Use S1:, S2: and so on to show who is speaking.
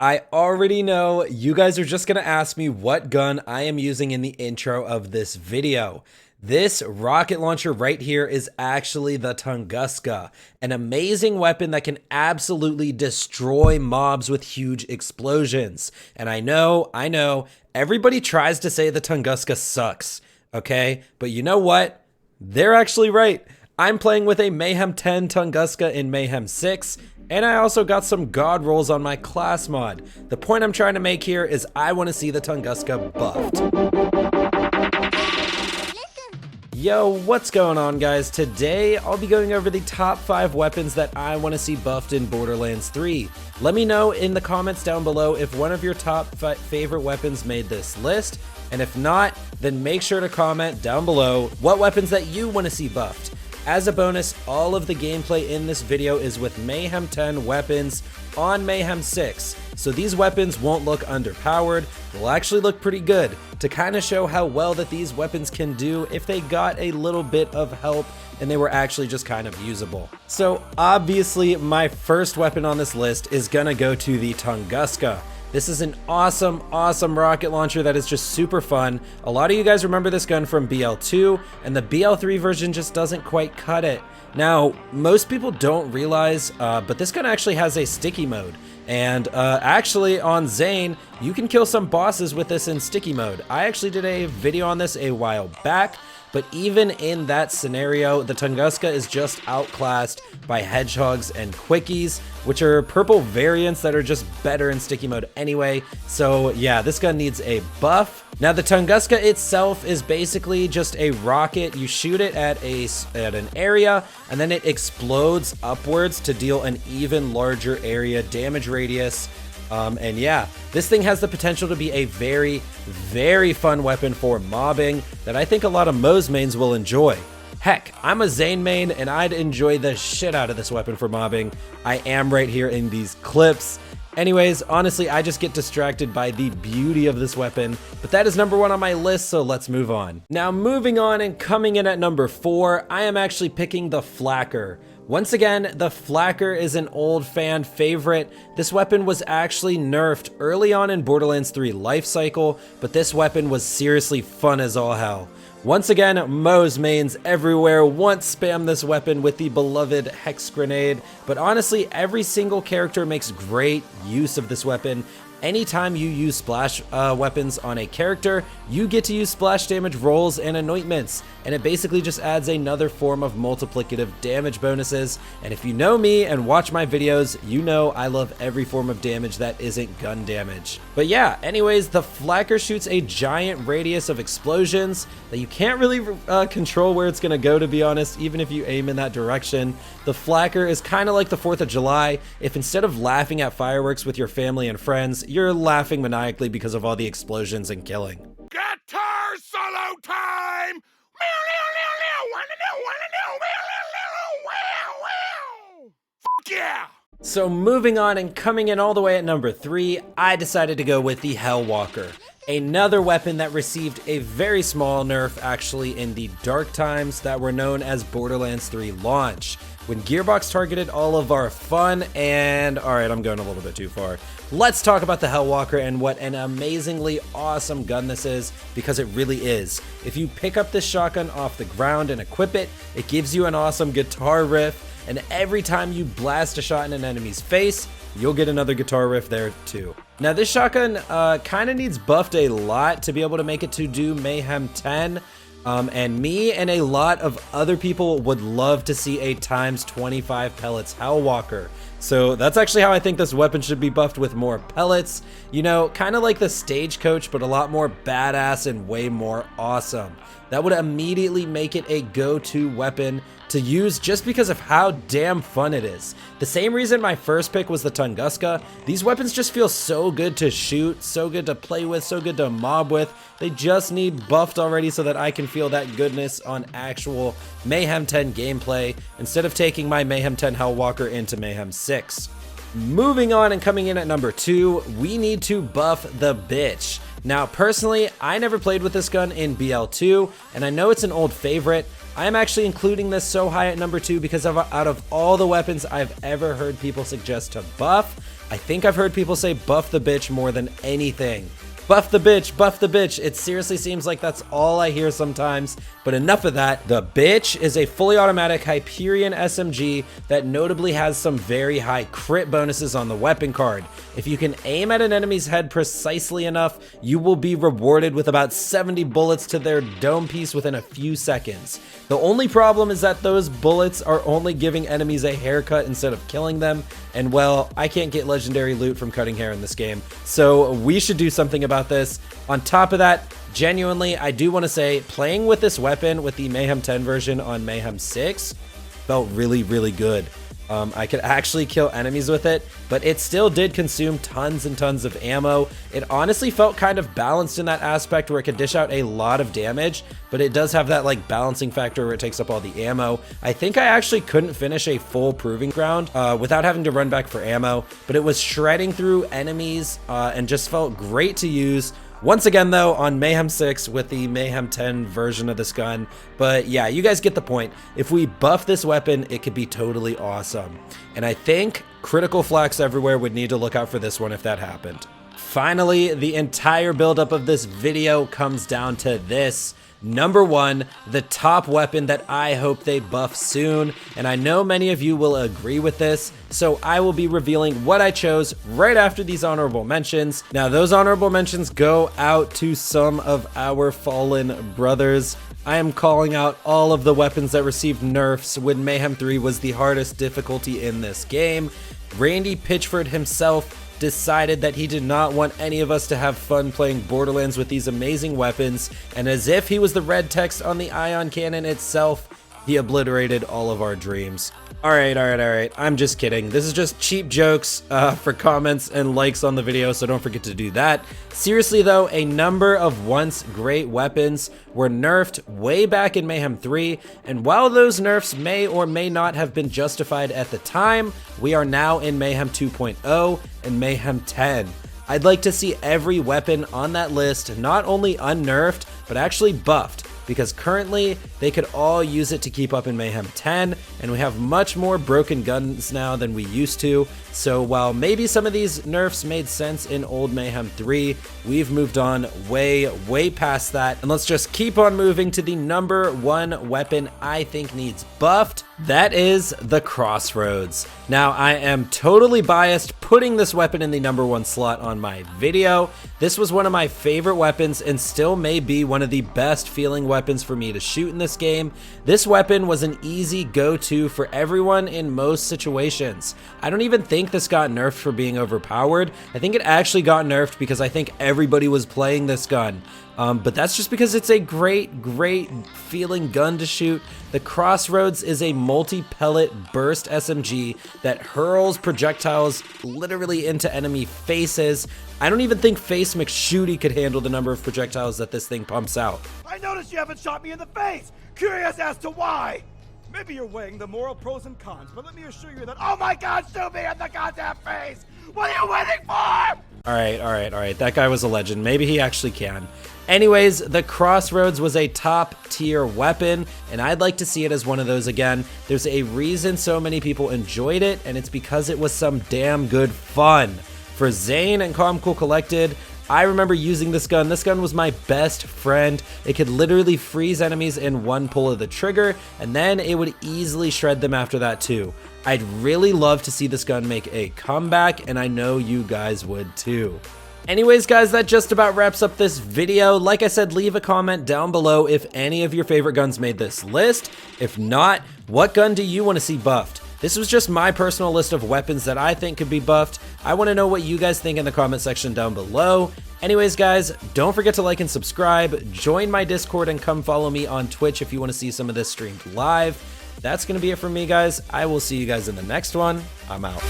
S1: I already know you guys are just gonna ask me what gun I am using in the intro of this video. This rocket launcher right here is actually the Tunguska, an amazing weapon that can absolutely destroy mobs with huge explosions. And I know, everybody tries to say the Tunguska sucks, okay? But you know what? They're actually right. I'm playing with a Mayhem 10 Tunguska in Mayhem 6, and I also got some god rolls on my class mod. The point I'm trying to make here is I want to see the Tunguska buffed. Yo, what's going on, guys? Today, I'll be going over the top 5 weapons that I want to see buffed in Borderlands 3. Let me know in the comments down below if one of your top favorite weapons made this list, and if not, then make sure to comment down below what weapons that you want to see buffed. As a bonus, all of the gameplay in this video is with Mayhem 10 weapons on Mayhem 6, so these weapons won't look underpowered, they'll actually look pretty good, to kind of show how well that these weapons can do if they got a little bit of help and they were actually just kind of usable. So obviously my first weapon on this list is gonna go to the Tunguska. This is an awesome rocket launcher that is just super fun. A lot of you guys remember this gun from BL2, and the BL3 version just doesn't quite cut it. Now, most people don't realize, but this gun actually has a sticky mode. And actually on Zane, you can kill some bosses with this in sticky mode. I actually did a video on this a while back, but even in that scenario, the Tunguska is just outclassed by hedgehogs and quickies, which are purple variants that are just better in sticky mode anyway. So yeah, this gun needs a buff. Now the Tunguska itself is basically just a rocket. You shoot it at an area, and then it explodes upwards to deal an even larger area damage radius. And yeah, this thing has the potential to be a very fun weapon for mobbing that I think a lot of Moze mains will enjoy. Heck, I'm a Zane main and I'd enjoy the shit out of this weapon for mobbing. I am right here in these clips. Anyways, honestly, I just get distracted by the beauty of this weapon, but that is number 1 on my list, so let's move on. Now, moving on and coming in at number 4, I am actually picking the Flack Er. Once again, the Flack Er is an old fan favorite. This weapon was actually nerfed early on in Borderlands 3 life cycle, but this weapon was seriously fun as all hell. Once again, Moze mains everywhere once spam this weapon with the beloved Hex Grenade, but honestly, every single character makes great use of this weapon. Anytime you use splash weapons on a character, you get to use splash damage rolls and anointments, and it basically just adds another form of multiplicative damage bonuses. And if you know me and watch my videos, you know I love every form of damage that isn't gun damage. But yeah, anyways, the Flack Er shoots a giant radius of explosions that you can't really control where it's gonna go, to be honest, even if you aim in that direction. The Flack Er is kind of like the 4th of July, if instead of laughing at fireworks with your family and friends, you're laughing maniacally because of all the explosions and killing.
S2: Guitar solo time! Fuck yeah!
S1: So moving on and coming in all the way at number 3, I decided to go with the Hellwalker. Another weapon that received a very small nerf actually in the dark times that were known as Borderlands 3 launch, when Gearbox targeted all of our fun and... Alright, I'm going a little bit too far. Let's talk about the Hellwalker and what an amazingly awesome gun this is, because it really is. If you pick up this shotgun off the ground and equip it, it gives you an awesome guitar riff, and every time you blast a shot in an enemy's face, you'll get another guitar riff there too. Now this shotgun kind of needs buffed a lot to be able to make it to do Mayhem 10. And me and a lot of other people would love to see a times 25 pellets Hellwalker. So that's actually how I think this weapon should be buffed, with more pellets. You know, kind of like the Stagecoach, but a lot more badass and way more awesome. That would immediately make it a go-to weapon to use just because of how damn fun it is. The same reason my first pick was the Tunguska. These weapons just feel so good to shoot, so good to play with, so good to mob with. They just need buffed already so that I can feel that goodness on actual Mayhem 10 gameplay, instead of taking my Mayhem 10 Hellwalker into Mayhem 6. Moving on and coming in at number 2, we need to buff the bitch. Now personally, I never played with this gun in BL2, and I know it's an old favorite. I am actually including this so high at number 2 because out of all the weapons I've ever heard people suggest to buff, I think I've heard people say buff the bitch more than anything. Buff the bitch, buff the bitch. It seriously seems like that's all I hear sometimes, but enough of that. The bitch is a fully automatic Hyperion SMG that notably has some very high crit bonuses on the weapon card. If you can aim at an enemy's head precisely enough, you will be rewarded with about 70 bullets to their dome piece within a few seconds. The only problem is that those bullets are only giving enemies a haircut instead of killing them, and well, I can't get legendary loot from cutting hair in this game, so we should do something about this. On top of that, genuinely, I do want to say, playing with this weapon with the Mayhem 10 version on Mayhem 6 felt really, really good. I could actually kill enemies with it, but it still did consume tons and tons of ammo. It honestly felt kind of balanced in that aspect where it could dish out a lot of damage, but it does have that like balancing factor where it takes up all the ammo. I think I actually couldn't finish a full proving ground without having to run back for ammo, but it was shredding through enemies and just felt great to use. Once again, though, on Mayhem 6 with the Mayhem 10 version of this gun. But yeah, you guys get the point. If we buff this weapon, it could be totally awesome. And I think critical flaks everywhere would need to look out for this one if that happened. Finally, the entire buildup of this video comes down to this. Number 1, the top weapon that I hope they buff soon, and I know many of you will agree with this, so I will be revealing what I chose right after these honorable mentions. Now, those honorable mentions go out to some of our fallen brothers. I am calling out all of the weapons that received nerfs when Mayhem 3 was the hardest difficulty in this game. Randy Pitchford himself decided that he did not want any of us to have fun playing Borderlands with these amazing weapons, and as if he was the red text on the ion cannon itself, he obliterated all of our dreams. Alright, I'm just kidding. This is just cheap jokes for comments and likes on the video, so don't forget to do that. Seriously though, a number of once great weapons were nerfed way back in Mayhem 3, and while those nerfs may or may not have been justified at the time, we are now in Mayhem 2.0 and Mayhem 10. I'd like to see every weapon on that list not only unnerfed, but actually buffed, because currently they could all use it to keep up in Mayhem 10, and we have much more broken guns now than we used to. So while maybe some of these nerfs made sense in old Mayhem 3, we've moved on way past that, and let's just keep on moving to the number 1 weapon I think needs buffed. That is the Crossroads. Now, I am totally biased putting this weapon in the number 1 slot on my video. This was one of my favorite weapons and still may be one of the best feeling weapons for me to shoot in this game. This weapon was an easy go-to for everyone in most situations. I don't even think this got nerfed for being overpowered. I think it actually got nerfed because I think everybody was playing this gun. But that's just because it's a great feeling gun to shoot. The Crossroads is a multi-pellet burst SMG that hurls projectiles literally into enemy faces. I don't even think Face McShooty could handle the number of projectiles that this thing pumps out.
S2: I noticed you haven't shot me in the face. Curious as to why. Maybe you're weighing the moral pros and cons, but let me assure you that, oh my God, shoot me in the goddamn face. What are you waiting for?
S1: All right. That guy was a legend. Maybe he actually can. Anyways, the Crossroads was a top tier weapon, and I'd like to see it as one of those again. There's a reason so many people enjoyed it, and it's because it was some damn good fun. For Zane and Calm Cool Collected, I remember using this gun. This gun was my best friend. It could literally freeze enemies in one pull of the trigger, and then it would easily shred them after that too. I'd really love to see this gun make a comeback, and I know you guys would too. Anyways, guys, that just about wraps up this video. Like I said, leave a comment down below if any of your favorite guns made this list. If not, what gun do you want to see buffed? This was just my personal list of weapons that I think could be buffed. I want to know what you guys think in the comment section down below. Anyways, guys, don't forget to like and subscribe, join my Discord, and come follow me on Twitch if you want to see some of this streamed live. That's going to be it for me, guys. I will see you guys in the next one. I'm out.